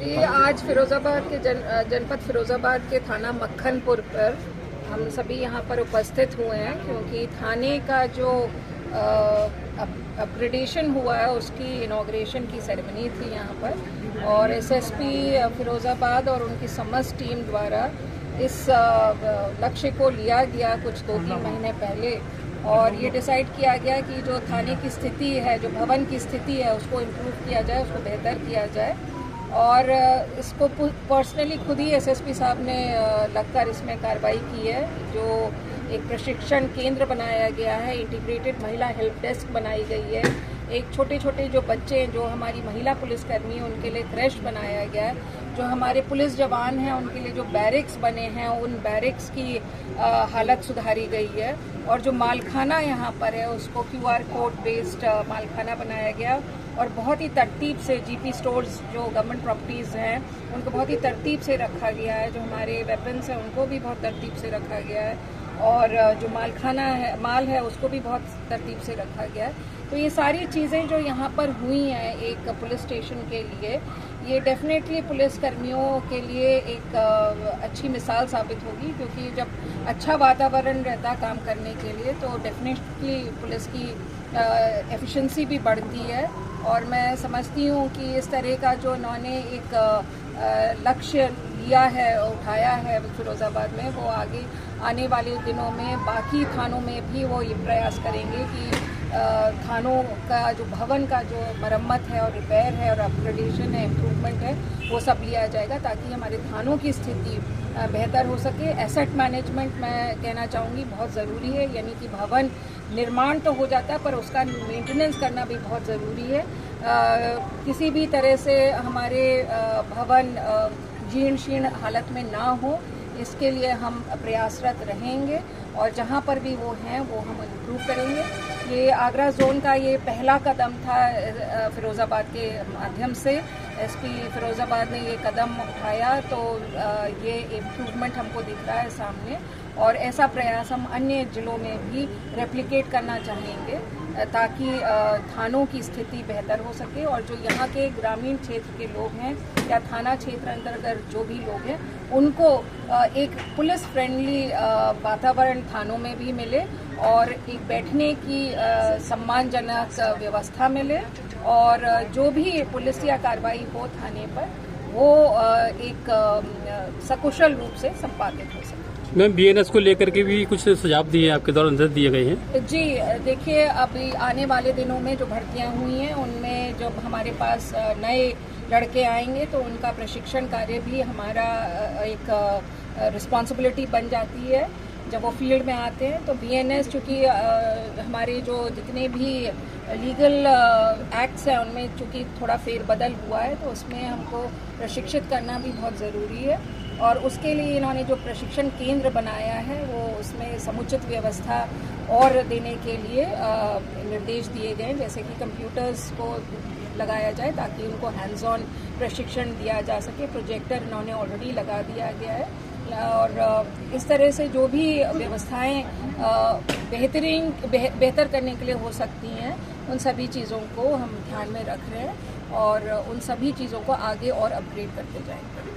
जी, आज फिरोजाबाद के जनपद फिरोजाबाद के थाना मक्खनपुर पर हम सभी यहाँ पर उपस्थित हुए हैं क्योंकि थाने का जो अपग्रेडेशन हुआ है उसकी इनॉग्रेशन की सेरेमनी थी यहाँ पर और एसएसपी फिरोजाबाद और उनकी समस्त टीम द्वारा इस लक्ष्य को लिया गया कुछ 2-3 महीने पहले और ये डिसाइड किया गया कि जो थाने की स्थिति है, जो भवन की स्थिति है, उसको इम्प्रूव किया जाए, उसको बेहतर किया जाए। और इसको पर्सनली खुद ही एसएसपी साहब ने लगकर इसमें कार्रवाई की है। जो एक प्रशिक्षण केंद्र बनाया गया है, इंटीग्रेटेड महिला हेल्प डेस्क बनाई गई है, एक छोटे छोटे जो बच्चे हैं जो हमारी महिला पुलिसकर्मी हैं उनके लिए क्रैश बनाया गया है, जो हमारे पुलिस जवान हैं उनके लिए जो बैरिक्स बने हैं उन बैरिक्स की हालत सुधारी गई है और जो मालखाना यहाँ पर है उसको QR कोड बेस्ड मालखाना बनाया गया और बहुत ही तरतीब से जीपी स्टोर्स जो गवर्नमेंट प्रॉपर्टीज़ हैं उनको बहुत ही तरतीब से रखा गया है, जो हमारे वेपन्स हैं उनको भी बहुत तरतीब से रखा गया है और जो मालखाना है, माल है, उसको भी बहुत तरतीब से रखा गया है। तो ये सारी चीज़ें जो यहाँ पर हुई हैं एक पुलिस स्टेशन के लिए, ये डेफिनेटली पुलिस कर्मियों के लिए एक अच्छी मिसाल साबित होगी क्योंकि जब अच्छा वातावरण रहता काम करने के लिए तो डेफिनेटली पुलिस की एफिशिएंसी भी बढ़ती है। और मैं समझती हूँ कि इस तरह का जो इन्होंने एक लक्ष्य लिया है, उठाया है फिरोजाबाद में, वो आगे आने वाले दिनों में बाकी थानों में भी वो ये प्रयास करेंगे कि थानों का जो भवन का जो मरम्मत है और रिपेयर है और अपग्रेडेशन है, इम्प्रूवमेंट है, वो सब लिया जाएगा ताकि हमारे थानों की स्थिति बेहतर हो सके। एसेट मैनेजमेंट मैं कहना चाहूँगी बहुत ज़रूरी है, यानी कि भवन निर्माण तो हो जाता है पर उसका मेंटेनेंस करना भी बहुत ज़रूरी है। किसी भी तरह से हमारे भवन जीर्ण शीर्ण हालत में ना हो, इसके लिए हम प्रयासरत रहेंगे और जहाँ पर भी वो हैं वो हम इम्प्रूव करेंगे। ये आगरा जोन का ये पहला कदम था फिरोज़ाबाद के माध्यम से एसपी फिरोज़ाबाद ने ये कदम उठाया तो ये इम्प्रूवमेंट हमको दिख रहा है सामने और ऐसा प्रयास हम अन्य ज़िलों में भी रेप्लिकेट करना चाहेंगे ताकि थानों की स्थिति बेहतर हो सके और जो यहाँ के ग्रामीण क्षेत्र के लोग हैं या थाना क्षेत्र अंतर्गत जो भी लोग हैं उनको एक पुलिस फ्रेंडली वातावरण थानों में भी मिले और एक बैठने की सम्मानजनक व्यवस्था मिले और जो भी पुलिस या कार्रवाई हो थाने पर वो एक सकुशल रूप से संपादित हो सके। मैम, BNS को लेकर के भी कुछ सुझाव दिए आपके द्वारा नजर दिए गए हैं? जी देखिए, अभी आने वाले दिनों में जो भर्तियां हुई हैं उनमें जब हमारे पास नए लड़के आएंगे तो उनका प्रशिक्षण कार्य भी हमारा एक रिस्पॉन्सिबिलिटी बन जाती है। जब वो फील्ड में आते हैं तो BNS चूँकि हमारे जो जितने भी लीगल एक्ट्स हैं उनमें चूँकि थोड़ा फेरबदल हुआ है तो उसमें हमको प्रशिक्षित करना भी बहुत ज़रूरी है और उसके लिए इन्होंने जो प्रशिक्षण केंद्र बनाया है वो उसमें समुचित व्यवस्था और देने के लिए निर्देश दिए गए हैं, जैसे कि कंप्यूटर्स को लगाया जाए ताकि उनको हैंड्स ऑन प्रशिक्षण दिया जा सके। प्रोजेक्टर इन्होंने ऑलरेडी लगा दिया गया है और इस तरह से जो भी व्यवस्थाएं बेहतर करने के लिए हो सकती हैं उन सभी चीज़ों को हम ध्यान में रख रहे हैं और उन सभी चीज़ों को आगे और अपग्रेड करते जाएंगे।